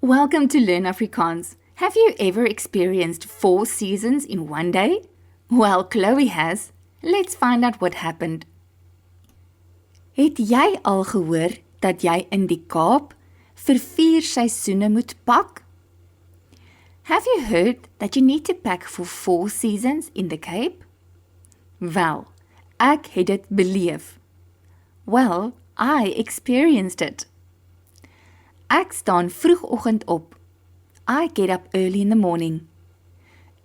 Welcome to Learn Afrikaans. Have you ever experienced 4 seasons in one day? Well, Chloe has. Let's find out what happened. Het jy al gehoor dat jy in die Kaap vir 4 seisoene moet pak? Have you heard that you need to pack for 4 seasons in the Cape? Wel, ek het dit beleef. Well, I experienced it. Ek staan vroegoggend op. I get up early in the morning.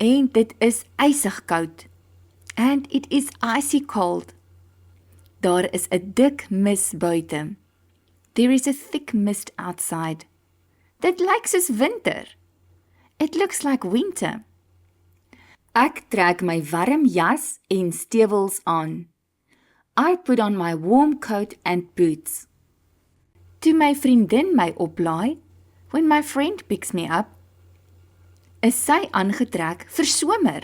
En dit is ysig koud. And it is icy cold. Daar is 'n dik mis buite. There is a thick mist outside. Dit lyk soos winter. It looks like winter. Ek trek my warm jas en stewels aan. I put on my warm coat and boots. Toe my vriendin my oplaai, when my friend picks me up, is sy aangetrek vir somer.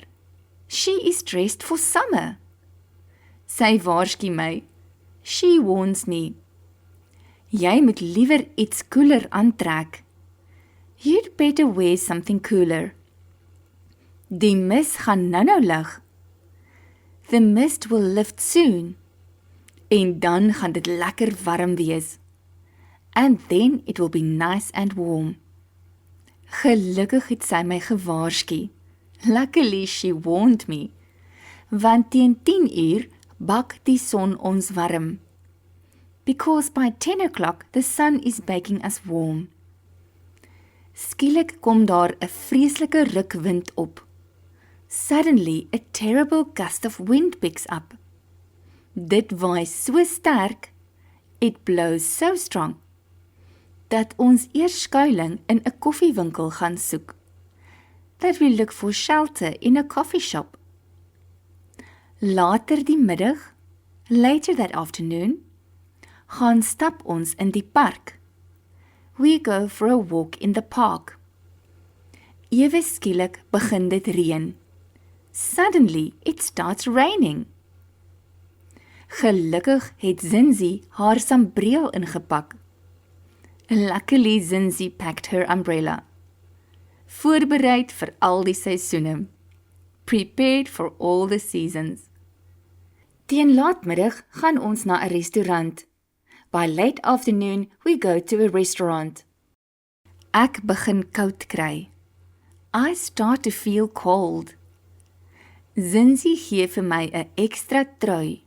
She is dressed for summer. Sy waarsku my. She warns me. Jy moet liewer iets koeler aantrek. You'd better wear something cooler. Die mis gaan nou lig. The mist will lift soon. En dan gaan dit lekker warm wees. And then it will be nice and warm. Gelukkig het sy my gewaarsku. Luckily she warned me. Want teen 10 uur bak die son ons warm. Because by 10 o'clock the sun is baking us warm. Skielik kom daar 'n vreeslike rukwind op. Suddenly a terrible gust of wind picks up. Dit waai so sterk, it blows so strong, dat ons eers skuiling in 'n koffiewinkel gaan soek. That we look for shelter in a coffee shop. Later die middag, later that afternoon, gaan stap ons in die park. We go for a walk in the park. Ewe skielik begin dit reën. Suddenly it starts raining. Gelukkig het Zinzi haar sambreel ingepak. Luckily Zinzi packed her umbrella. Voorbereid vir al die seisoene. Prepared for all the seasons. Teen laatmiddag gaan ons na 'n restaurant. By late afternoon we go to a restaurant. Ek begin koud kry. I start to feel cold. Zinzi gee vir my 'n ekstra trui.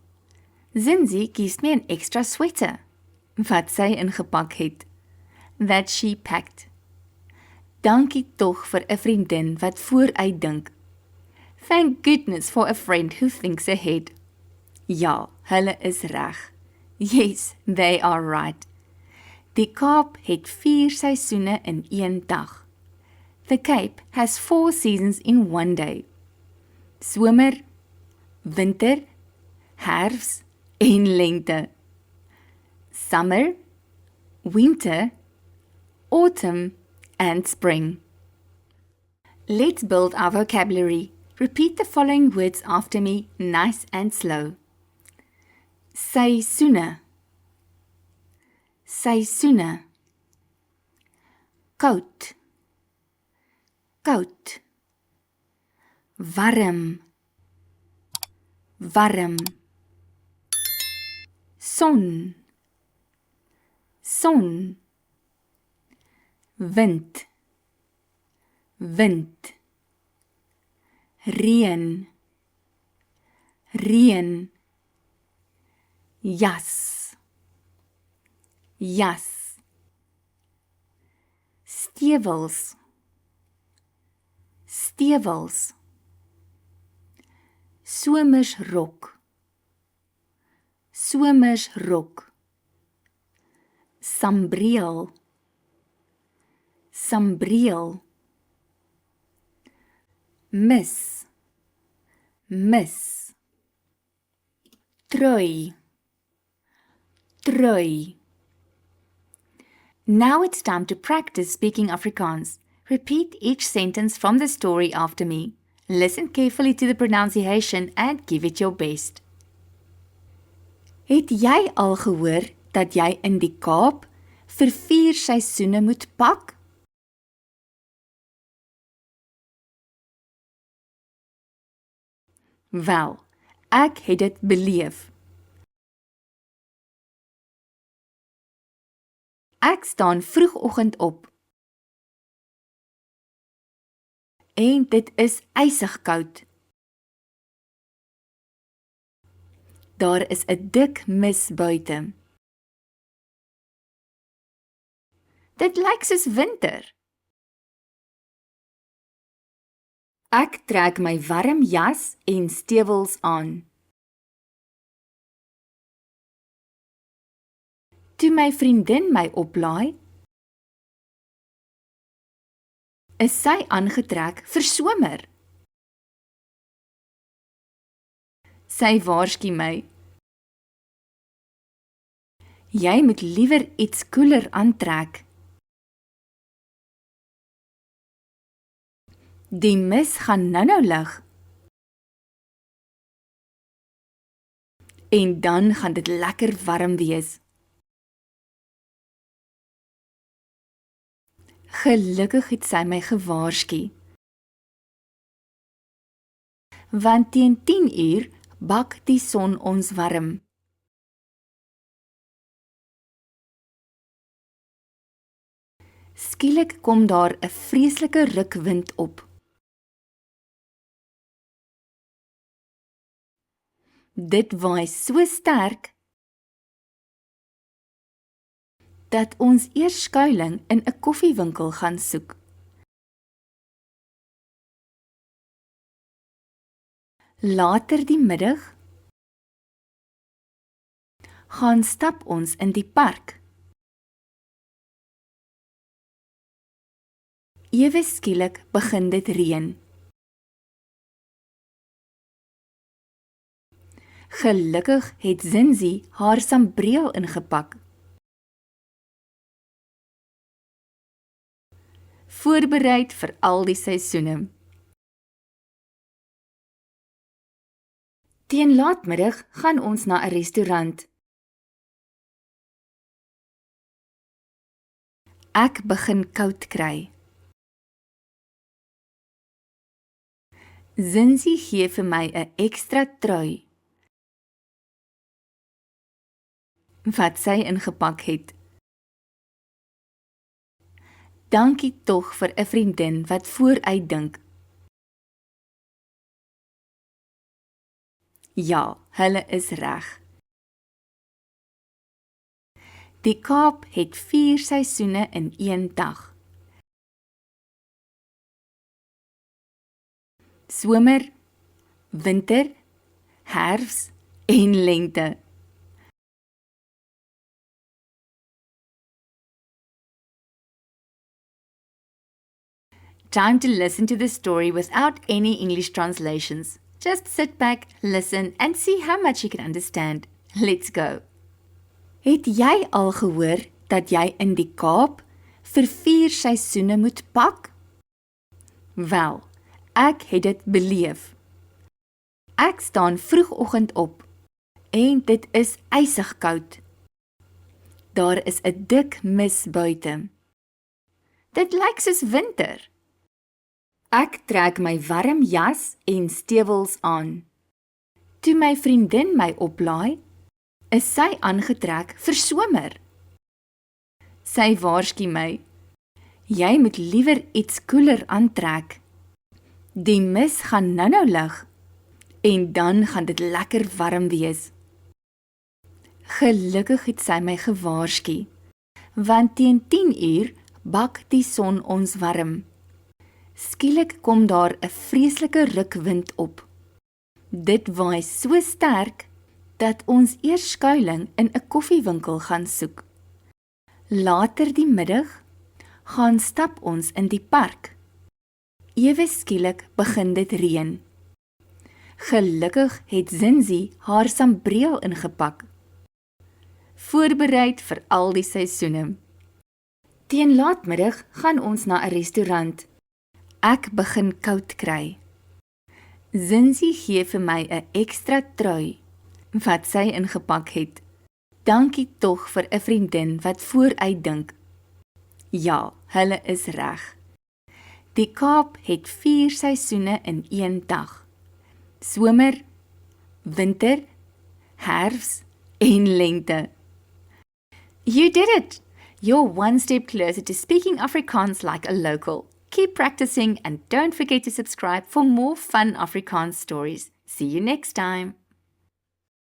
Zinzi gives me an extra sweater. Wat sy ingepak het. That she packed. Dankie tog vir 'n vriendin wat vooruit dink. Thank goodness for a friend who thinks ahead. Ja, hulle is reg. Yes, they are right. Die Kaap het 4 seisoene in een dag. The Cape has 4 seasons in one day. Somer, winter, herfs en lente. Summer, winter, autumn and spring. Let's build our vocabulary. Repeat the following words after me, nice and slow. Seisoene. Seisoene. Koud. Koud. Warm. Warm. Son. Son. Wind. Wind. Reën. Reën. Jas. Jas. Stewels. Stewels. Somersrok. Somersrok. Sambreel. Sambreel. Mis. Mis. Trui. Trui. Now it's time to practice speaking Afrikaans. Repeat each sentence from the story after me. Listen carefully to the pronunciation and give it your best. Het jy al gehoor dat jy in die Kaap vir 4 seisoene moet pak? Wel, ek het dit beleef. Ek staan vroegoggend op. En dit is ysig koud. Daar is 'n dik mis buite. Dit lyk soos winter. Ek trek my warm jas en stewels aan. Toe my vriendin my oplaai, is sy aangetrek vir somer. Sy waarsku my, jy moet liewer iets koeler aantrek. Die mis gaan nou lig. En dan gaan dit lekker warm wees. Gelukkig het sy my gewaarsku. Want teen 10 uur bak die son ons warm. Skielik kom daar 'n vreeslike rukwind op. Dit waai so sterk dat ons eers skuiling in 'n koffiewinkel gaan soek. Later die middag gaan stap ons in die park. Ewe skielik begin dit reën. Gelukkig het Zinzi haar sambreel ingepak. Voorbereid vir al die seisoene. Teen laatmiddag gaan ons na 'n restaurant. Ek begin koud kry. Zinzi gee vir my 'n ekstra trui wat sy ingepak het. Dankie tog vir 'n vriendin wat vooruit dink. Ja, hulle is reg. Die Kaap het 4 seisoene in een dag. Somer, winter, herfs en lente. Time to listen to the story without any English translations. Just sit back, listen and see how much you can understand. Let's go. Het jy al gehoor dat jy in die Kaap vir 4 seisoene moet pak? Wel, ek het dit beleef. Ek staan vroegoggend op en dit is ysig koud. Daar is 'n dik mis buite. Dit lyk soos winter. Ek trek my warm jas en stewels aan. Toe my vriendin my oplaai, is sy aangetrek vir somer. Sy waarsku my, jy moet liewer iets koeler aantrek. Die mis gaan nou lig en dan gaan dit lekker warm wees. Gelukkig het sy my gewaarsku, want teen 10 uur bak die son ons warm. Skielik kom daar 'n vreeslike rukwind op. Dit waai so sterk dat ons eers skuiling in 'n koffiewinkel gaan soek. Later die middag gaan stap ons in die park. Ewe skielik begin dit reën. Gelukkig het Zinzi haar sambreel ingepak. Voorbereid vir al die seisoene. Teen laatmiddag gaan ons na 'n restaurant. Ek begin koud kry. Zinzi gee vir my 'n ekstra trui wat sy ingepak het. Dankie tog vir 'n vriendin wat vooruit dink. Ja, hulle is reg. Die Kaap het 4 seisoene in een dag. somer, winter, herfst en lente. You did it! You're one step closer to speaking Afrikaans like a local. Keep practicing and don't forget to subscribe for more fun Afrikaans stories. See you next time.